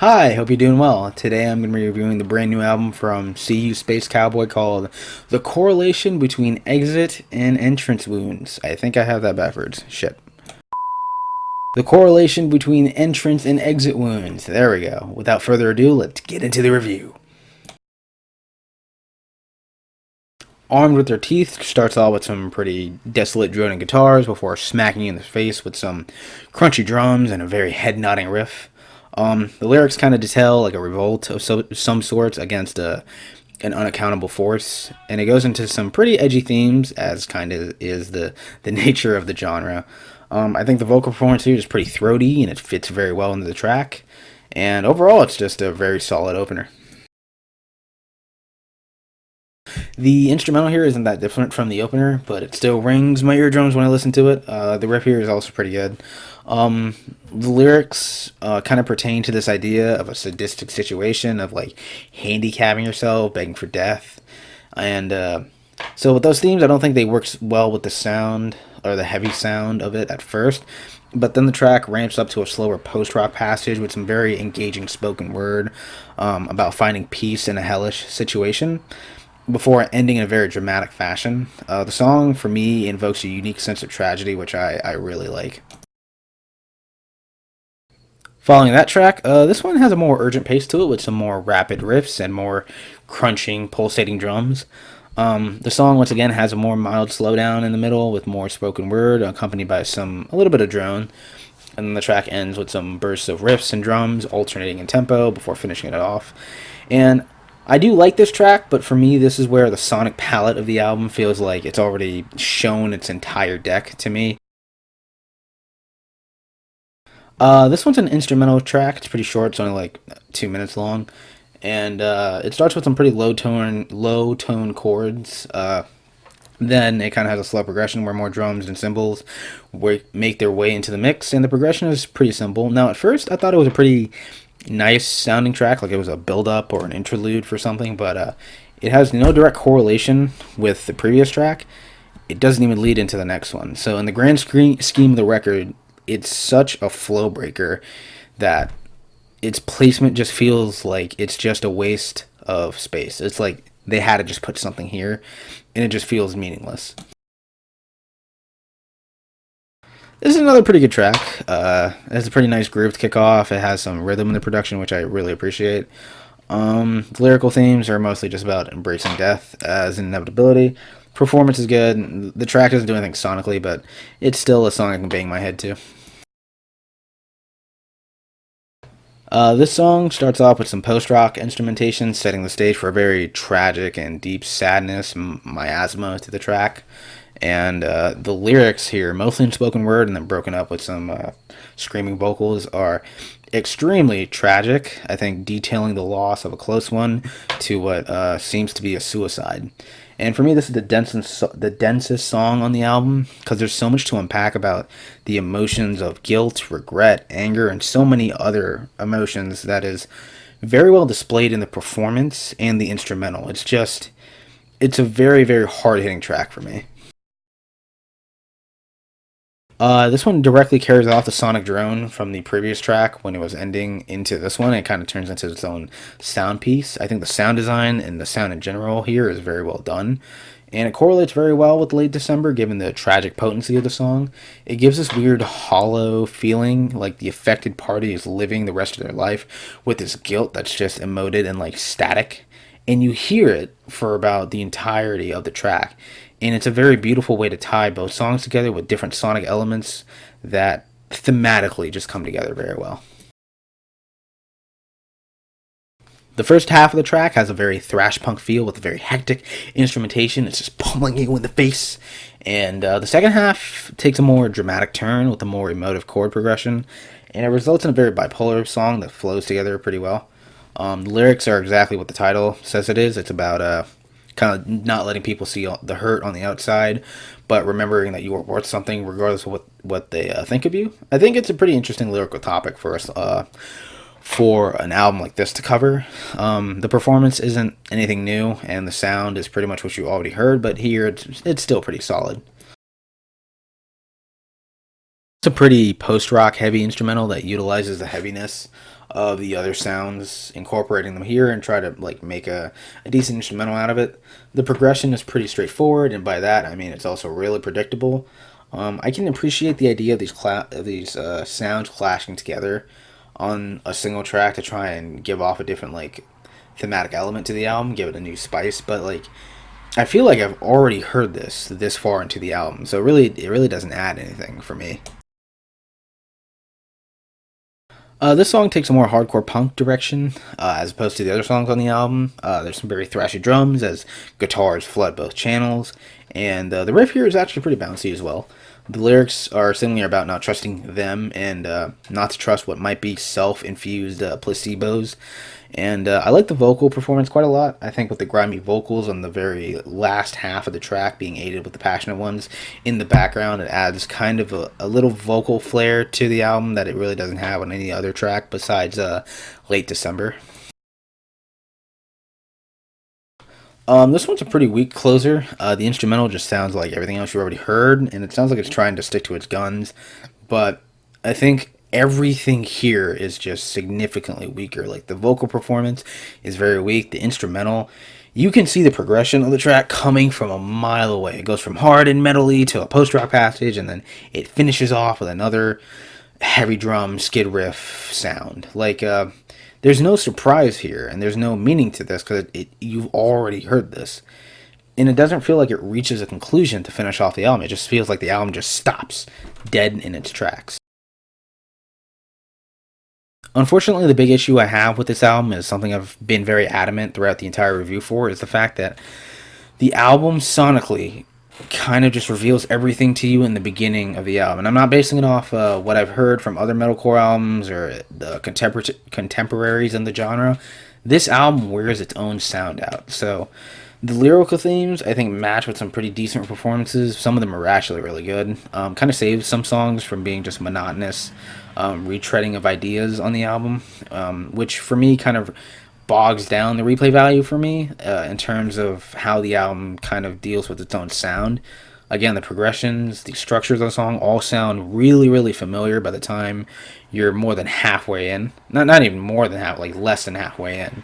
Hi, hope you're doing well. Today I'm going to be reviewing the brand new album from SeeYouSpaceCowboy called The Correlation Between Exit and Entrance Wounds. I think I have that backwards. Shit. The Correlation Between Entrance and Exit Wounds. There we go. Without further ado, let's get into the review. Armed with Their Teeth starts off with some pretty desolate droning guitars before smacking you in the face with some crunchy drums and a very head-nodding riff. The lyrics kind of detail like a revolt of some sorts against an unaccountable force, and it goes into some pretty edgy themes, as kind of is the nature of the genre. I think the vocal performance here is pretty throaty, and it fits very well into the track, and overall it's just a very solid opener. The instrumental here isn't that different from the opener, but it still rings my eardrums when I listen to it. The riff here is also pretty good. The lyrics kind of pertain to this idea of a sadistic situation of like handicapping yourself, begging for death. And so with those themes, I don't think they work well with the sound or the heavy sound of it at first. But then the track ramps up to a slower post-rock passage with some very engaging spoken word about finding peace in a hellish situation before ending in a very dramatic fashion. The song, for me, invokes a unique sense of tragedy, which I really like. Following that track, this one has a more urgent pace to it with some more rapid riffs and more crunching, pulsating drums. The song, once again, has a more mild slowdown in the middle with more spoken word accompanied by a little bit of drone. And then the track ends with some bursts of riffs and drums alternating in tempo before finishing it off. And I do like this track, but for me, this is where the sonic palette of the album feels like it's already shown its entire deck to me. This one's an instrumental track. It's pretty short. It's only like 2 minutes long, and it starts with some pretty low tone chords. Then it kind of has a slow progression where more drums and cymbals make their way into the mix, and the progression is pretty simple. Now, at first, I thought it was a pretty nice sounding track, like it was a build up or an interlude for something, but it has no direct correlation with the previous track. It doesn't even lead into the next one. So in the grand scheme of the record, it's such a flow breaker that its placement just feels like it's just a waste of space. It's like they had to just put something here, and it just feels meaningless. This is another pretty good track. It has a pretty nice groove to kick off. It has some rhythm in the production, which I really appreciate. The lyrical themes are mostly just about embracing death as an inevitability. Performance is good. The track doesn't do anything sonically, but it's still a song I can bang my head to. This song starts off with some post-rock instrumentation, setting the stage for a very tragic and deep sadness, miasma to the track. And the lyrics here, mostly in spoken word and then broken up with some screaming vocals, are extremely tragic. I think detailing the loss of a close one to what seems to be a suicide. And for me, this is the densest song on the album because there's so much to unpack about the emotions of guilt, regret, anger, and so many other emotions that is very well displayed in the performance and the instrumental. It's a very, very hard-hitting track for me. This one directly carries off the sonic drone from the previous track when it was ending into this one. It kind of turns into its own sound piece. I think the sound design and the sound in general here is very well done. And it correlates very well with Late December given the tragic potency of the song. It gives this weird hollow feeling like the affected party is living the rest of their life with this guilt that's just emoted and like static. And you hear it for about the entirety of the track. And it's a very beautiful way to tie both songs together with different sonic elements that thematically just come together very well. The first half of the track has a very thrash punk feel with a very hectic instrumentation. It's just pummeling you in the face. And the second half takes a more dramatic turn with a more emotive chord progression. And it results in a very bipolar song that flows together pretty well. The lyrics are exactly what the title says it is. It's about kind of not letting people see the hurt on the outside, but remembering that you are worth something regardless of what they think of you. I think it's a pretty interesting lyrical topic for us for an album like this to cover. The performance isn't anything new, and the sound is pretty much what you already heard, but here it's still pretty solid. It's a pretty post-rock heavy instrumental that utilizes the heaviness of the other sounds, incorporating them here, and try to like make a decent instrumental out of it. The progression is pretty straightforward, and by that I mean it's also really predictable. I can appreciate the idea of these sounds clashing together on a single track to try and give off a different like thematic element to the album, give it a new spice. But like, I feel like I've already heard this far into the album, so it really doesn't add anything for me. This song takes a more hardcore punk direction as opposed to the other songs on the album. There's some very thrashy drums as guitars flood both channels, and the riff here is actually pretty bouncy as well. The lyrics are similarly about not trusting them and not to trust what might be self-infused placebos. And I like the vocal performance quite a lot. I think with the grimy vocals on the very last half of the track being aided with the passionate ones in the background, it adds kind of a little vocal flair to the album that it really doesn't have on any other track besides Late December. This one's a pretty weak closer. The instrumental just sounds like everything else you already heard, and it sounds like it's trying to stick to its guns. But I think everything here is just significantly weaker. Like the vocal performance is very weak. The instrumental, you can see the progression of the track coming from a mile away. It goes from hard and metally to a post-rock passage, and then it finishes off with another heavy drum skid riff sound. Like there's no surprise here, and there's no meaning to this because you've already heard this, and it doesn't feel like it reaches a conclusion to finish off the album. It just feels like the album just stops dead in its tracks. Unfortunately, the big issue I have with this album is something I've been very adamant throughout the entire review for, is the fact that the album sonically kind of just reveals everything to you in the beginning of the album. And I'm not basing it off what I've heard from other metalcore albums or the contemporaries in the genre. This album wears its own sound out. So the lyrical themes, I think, match with some pretty decent performances. Some of them are actually really good. Kind of saves some songs from being just monotonous retreading of ideas on the album, which for me kind of bogs down the replay value for me in terms of how the album kind of deals with its own sound. Again, the progressions, the structures of the song all sound really, really familiar by the time you're more than halfway in. Not even more than half, like less than halfway in.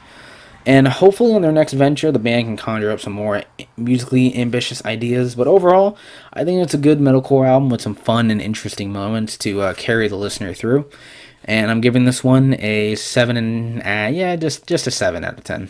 And hopefully on their next venture, the band can conjure up some more musically ambitious ideas. But overall, I think it's a good metalcore album with some fun and interesting moments to carry the listener through. And I'm giving this one a 7 and yeah, just a 7 out of 10.